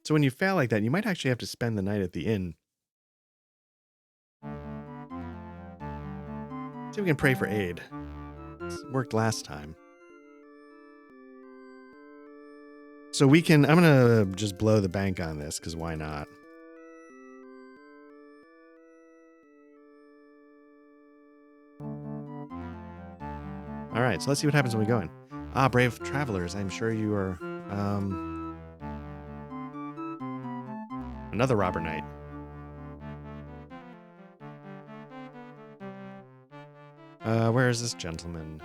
So when you fail like that, you might actually have to spend the night at the inn. See if we can pray for aid. This worked last time. So I'm going to just blow the bank on this because why not? All right, so let's see what happens when we go in. Ah, brave travelers, I'm sure you are another robber knight. Where is this gentleman?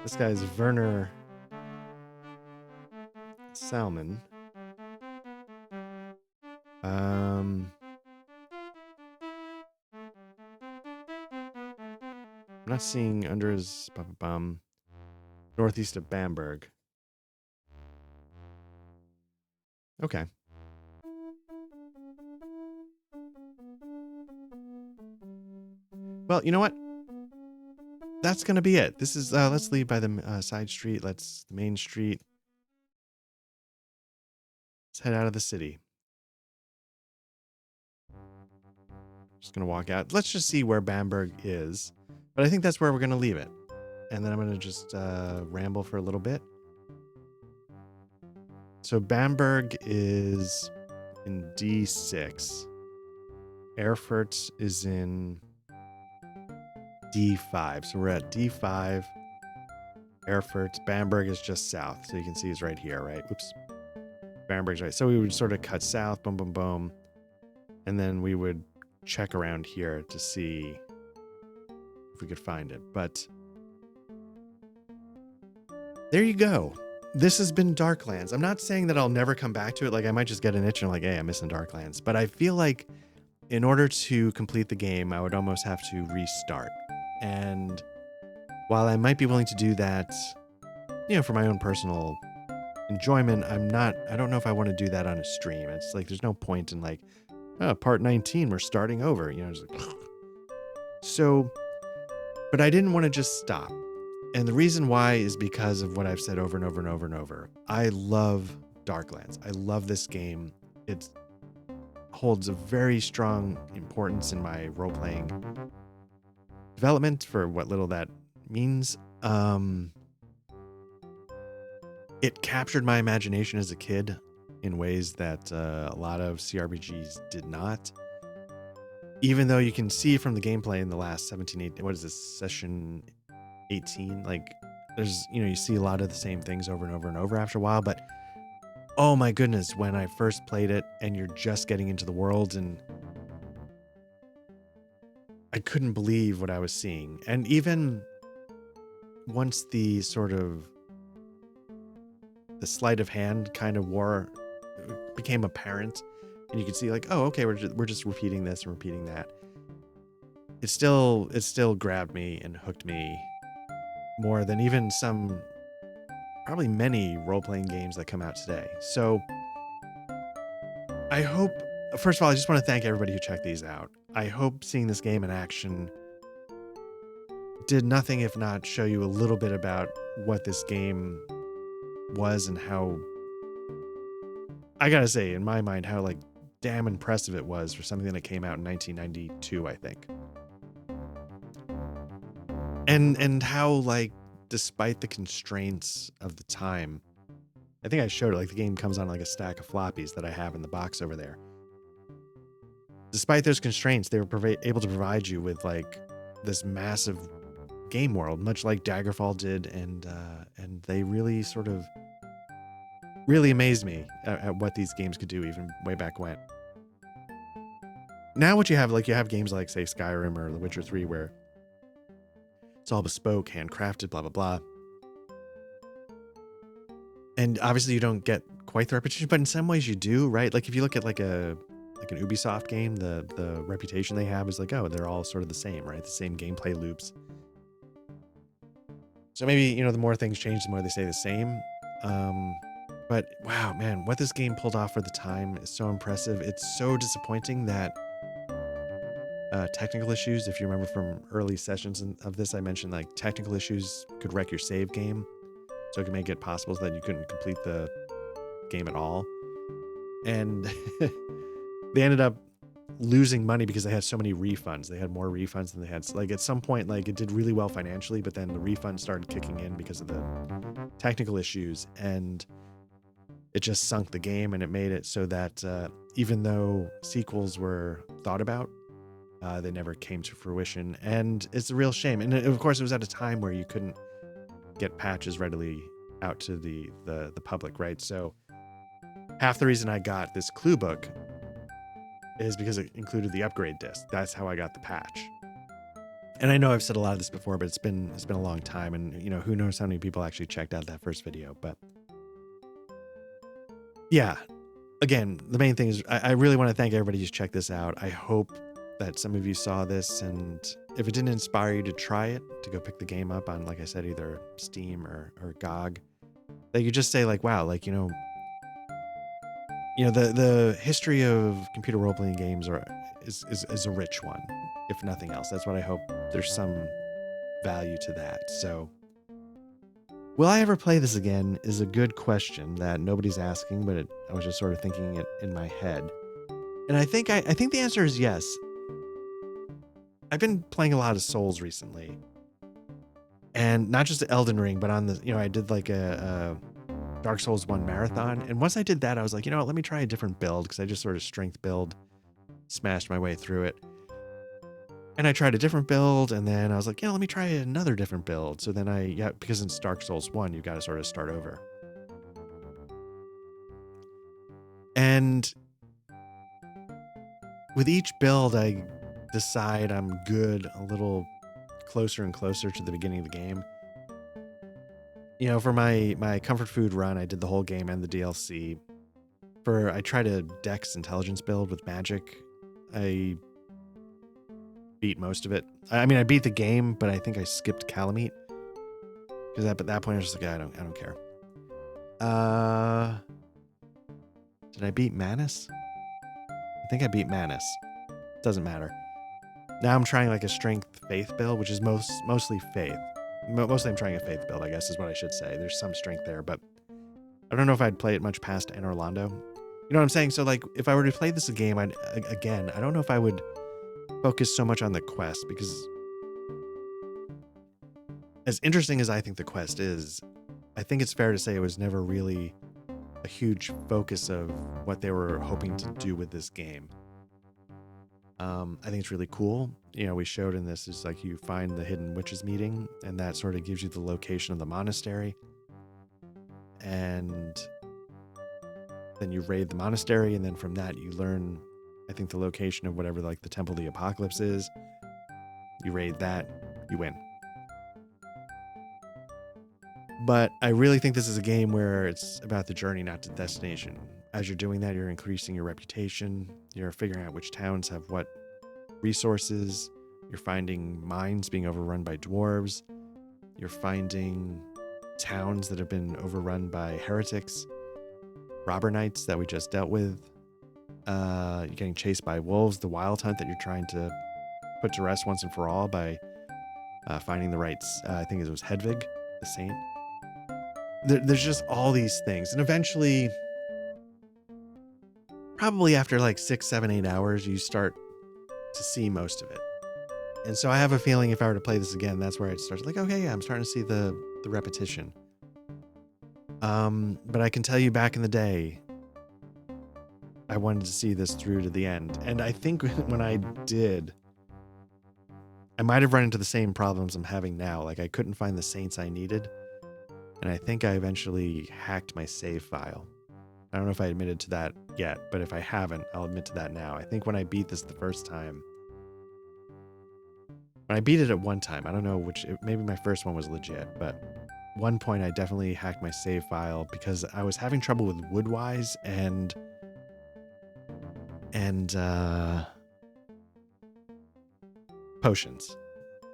This guy's Werner Salmon. I'm not seeing under his northeast of Bamberg. Okay. Well, you know what? That's gonna be it. This is let's leave by the side street. The main street. Let's head out of the city. Just gonna walk out. Let's just see where Bamberg is. But I think that's where we're gonna leave it. And then I'm gonna just ramble for a little bit. So Bamberg is in D6. Erfurt is in D5. So we're at D5. Erfurt. Bamberg is just south. So you can see it's right here, right? Whoops. Bamberg's right. So we would sort of cut south, boom, boom, boom. And then we would check around here to see if we could find it. But there you go. This has been Darklands. I'm not saying that I'll never come back to it. Like I might just get an itch and like, hey, I'm missing Darklands. But I feel like in order to complete the game, I would almost have to restart. And while I might be willing to do that, for my own personal enjoyment, I don't know if I want to do that on a stream. It's like, there's no point in like, oh, part 19, we're starting over, just like, so, but I didn't want to just stop. And the reason why is because of what I've said over and over and over and over. I love Darklands. I love this game. It holds a very strong importance in my role-playing development for what little that means. It captured my imagination as a kid in ways that a lot of CRPGs did not. Even though you can see from the gameplay in the last 17, what is this, session 18? Like, there's, you see a lot of the same things over and over and over after a while. But, oh my goodness, when I first played it and you're just getting into the world, and I couldn't believe what I was seeing. And even once the sort of the sleight of hand kind of became apparent, and you could see like, oh, okay, we're just repeating this and repeating that. It still grabbed me and hooked me more than even probably many role-playing games that come out today. So I hope, first of all, I just want to thank everybody who checked these out. I hope seeing this game in action did nothing if not show you a little bit about what this game was and how, I gotta say, in my mind, how like damn impressive it was for something that came out in 1992, I think. And how, like, despite the constraints of the time, I think I showed it, like the game comes on like a stack of floppies that I have in the box over there. Despite those constraints, they were able to provide you with like this massive game world, much like Daggerfall did, and they really sort of really amazed me at what these games could do even way back when. Now what you have games like, say, Skyrim or The Witcher 3, where it's all bespoke, handcrafted, blah, blah, blah. And obviously you don't get quite the repetition, but in some ways you do, right? Like if you look at like an Ubisoft game, the reputation they have is like, oh, they're all sort of the same, right? The same gameplay loops. So maybe, the more things change, the more they stay the same. But wow, man, what this game pulled off for the time is so impressive. It's so disappointing that technical issues, if you remember from early sessions of this, I mentioned like technical issues could wreck your save game. So it could make it possible so that you couldn't complete the game at all. And they ended up losing money because they had so many refunds. They had more refunds than they had. Like at some point, like it did really well financially, but then the refunds started kicking in because of the technical issues, and it just sunk the game, and it made it so that even though sequels were thought about, they never came to fruition, and it's a real shame. And of course, it was at a time where you couldn't get patches readily out to the public, right? So half the reason I got this clue book is because it included the upgrade disc. That's how I got the patch. And I know I've said a lot of this before, but it's been a long time, and who knows how many people actually checked out that first video. But yeah, again, the main thing is I really want to thank everybody who's checked this out. I hope that some of you saw this, and if it didn't inspire you to try it, to go pick the game up on, like I said, either Steam or GOG, that you just say like, wow, like, the history of computer role-playing games is a rich one, if nothing else. That's what I hope. There's some value to that. So will I ever play this again is a good question that nobody's asking, but I was just sort of thinking it in my head. And I think the answer is yes. I've been playing a lot of Souls recently, and not just Elden Ring, but on the, I did like a Dark Souls 1 marathon. And once I did that, I was like, let me try a different build, because I just sort of strength build, smashed my way through it. And I tried a different build, and then I was like, let me try another different build. So then because in Dark Souls 1, you got to sort of start over. And with each build, I decide I'm good a little closer and closer to the beginning of the game. For my comfort food run, I did the whole game and the DLC. I tried a Dex intelligence build with magic. I beat most of it. I mean, I beat the game, but I think I skipped Calamite, because at that point I was just like, I don't care. Did I beat Manus? I think I beat Manus. Doesn't matter. Now I'm trying like a strength faith build, which is mostly faith. Mostly I'm trying a faith build, I guess is what I should say. There's some strength there, but I don't know if I'd play it much past Anne Orlando. You know what I'm saying? So like, if I were to play this game, I don't know if I would focus so much on the quest, because as interesting as I think the quest is, I think it's fair to say it was never really a huge focus of what they were hoping to do with this game. I think it's really cool. We showed in this is like you find the hidden witches meeting, and that sort of gives you the location of the monastery. And then you raid the monastery, and then from that you learn, I think, the location of whatever like the Temple of the Apocalypse is. You raid that, you win. But I really think this is a game where it's about the journey, not the destination. As you're doing that, you're increasing your reputation. You're figuring out which towns have what resources. You're finding mines being overrun by dwarves. You're finding towns that have been overrun by heretics, robber knights that we just dealt with. You're getting chased by wolves, the wild hunt that you're trying to put to rest once and for all by finding the right, I think it was Hedvig, the saint. There's just all these things. And eventually, probably after like 6, 7, 8 hours, you start to see most of it. And so I have a feeling if I were to play this again, that's where it starts. Like, okay, yeah, I'm starting to see the repetition. But I can tell you back in the day, I wanted to see this through to the end. And I think when I did, I might have run into the same problems I'm having now. Like, I couldn't find the saints I needed. And I think I eventually hacked my save file. I don't know if I admitted to that yet, but if I haven't, I'll admit to that now. I think when I beat this the first time, when I beat it at one time, I don't know which, maybe my first one was legit, but one point I definitely hacked my save file because I was having trouble with Woodwise and potions.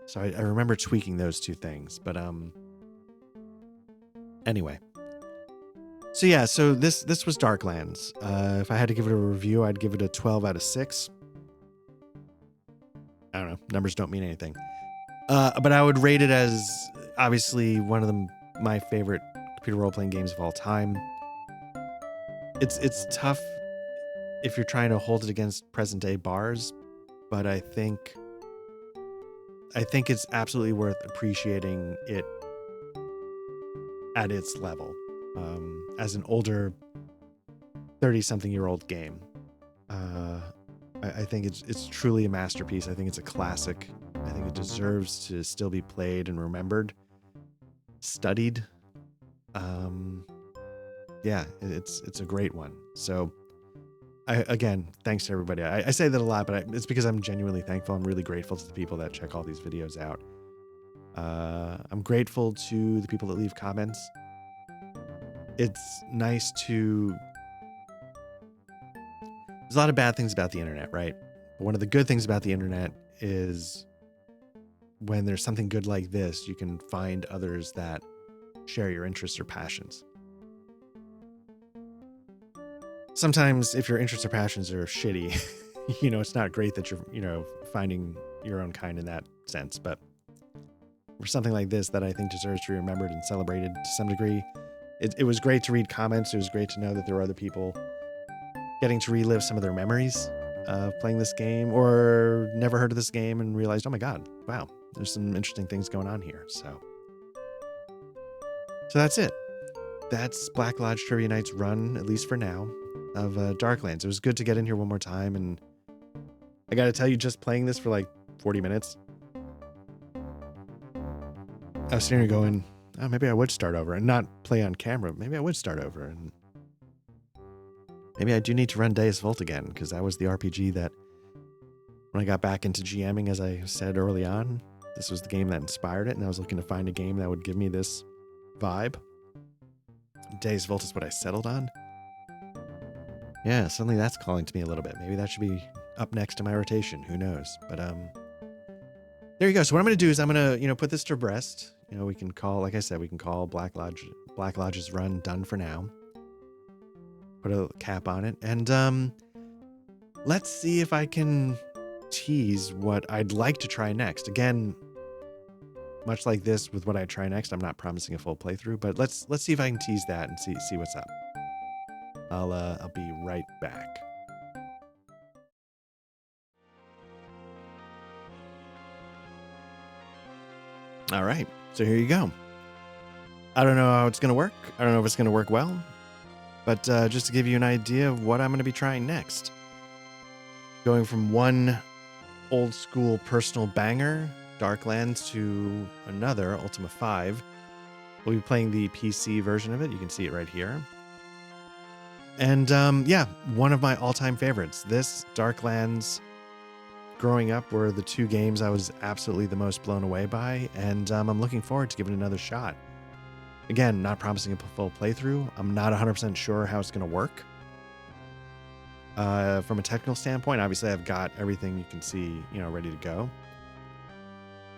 So I remember tweaking those two things, but anyway. So yeah, so this was Darklands. If I had to give it a review, I'd give it a 12 out of 6. I don't know. Numbers don't mean anything. But I would rate it as obviously one of my favorite computer role-playing games of all time. It's tough. if you're trying to hold it against present day bars, but I think it's absolutely worth appreciating it at its level, as an older 30-something-year-old game. I think it's truly a masterpiece. I think it's a classic. I think it deserves to still be played and remembered, studied. Yeah, it's a great one. So, again, thanks to everybody. I say that a lot, but it's because I'm genuinely thankful. I'm really grateful to the people that check all these videos out. I'm grateful to the people that leave comments. It's nice to... There's a lot of bad things about the internet, right? But one of the good things about the internet is when there's something good like this, you can find others that share your interests or passions. Sometimes if your interests or passions are shitty, it's not great that you're, finding your own kind in that sense. But for something like this that I think deserves to be remembered and celebrated to some degree, it was great to read comments. It was great to know that there were other people getting to relive some of their memories of playing this game, or never heard of this game and realized, oh my God, wow, there's some interesting things going on here. So that's it. That's Black Lodge Trivia Night's run, at least for now, of Darklands. It was good to get in here one more time, and I gotta tell you, just playing this for like 40 minutes, I was sitting here going, oh, maybe I would start over and not play on camera. Maybe I would start over, and maybe I do need to run Deus Vult again, because that was the RPG that, when I got back into GMing, as I said early on, this was the game that inspired it, and I was looking to find a game that would give me this vibe. Deus Vult is what I settled on. Yeah, suddenly that's calling to me a little bit. Maybe that should be up next in my rotation. Who knows? But there you go. So what I'm going to do is I'm going to, put this to rest. We can call, like I said, we can call Black Lodge's run done for now. Put a cap on it. And let's see if I can tease what I'd like to try next. Again, much like this with what I try next, I'm not promising a full playthrough, but let's see if I can tease that and see what's up. I'll be right back. All right, so here you go. I don't know how it's going to work. I don't know if it's going to work well, but just to give you an idea of what I'm going to be trying next. Going from one old school personal banger, Darklands, to another, Ultima 5. We'll be playing the PC version of it. You can see it right here. And yeah, one of my all-time favorites. This, Darklands, growing up were the two games I was absolutely the most blown away by, and I'm looking forward to giving it another shot. Again, not promising a full playthrough. I'm not 100% sure how it's going to work. From a technical standpoint, obviously I've got everything you can see, ready to go.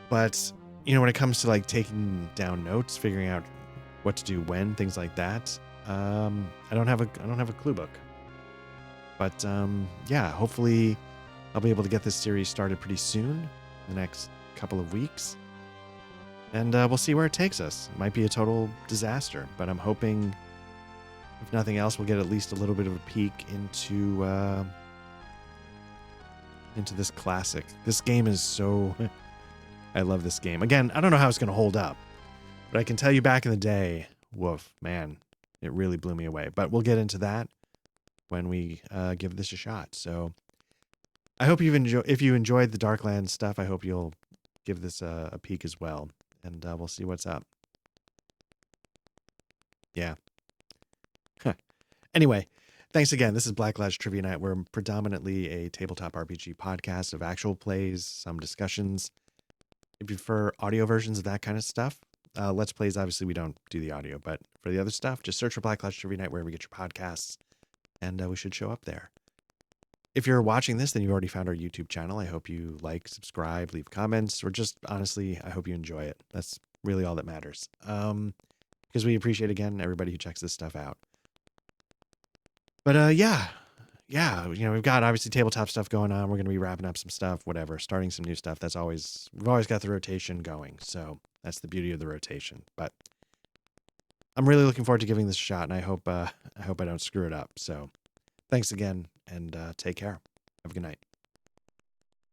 But, when it comes to like taking down notes, figuring out what to do when, things like that, I don't have a clue book. But yeah, hopefully I'll be able to get this series started pretty soon, the next couple of weeks. And we'll see where it takes us. It might be a total disaster, but I'm hoping, if nothing else, we'll get at least a little bit of a peek into this classic. This game is so... I love this game. Again, I don't know how it's going to hold up, but I can tell you back in the day, woof, man, it really blew me away. But we'll get into that when we give this a shot. So I hope if you enjoyed the Darklands stuff, I hope you'll give this a peek as well. And we'll see what's up. Yeah. Anyway, thanks again. This is Black Lodge Trivia Night. We're predominantly a tabletop RPG podcast of actual plays, some discussions. If you prefer audio versions of that kind of stuff, Let's Plays, obviously we don't do the audio, but for the other stuff, just search for Black Lodge Trivia Night wherever you get your podcasts, and we should show up there. If you're watching this, then you've already found our YouTube channel. I hope you like, subscribe, leave comments, or just honestly, I hope you enjoy it. That's really all that matters. Because we appreciate, again, everybody who checks this stuff out. But yeah, we've got obviously tabletop stuff going on. We're going to be wrapping up some stuff, whatever, starting some new stuff. We've always got the rotation going. So that's the beauty of the rotation. But I'm really looking forward to giving this a shot, and I hope I don't screw it up. So Thanks again, and take care. Have a good night.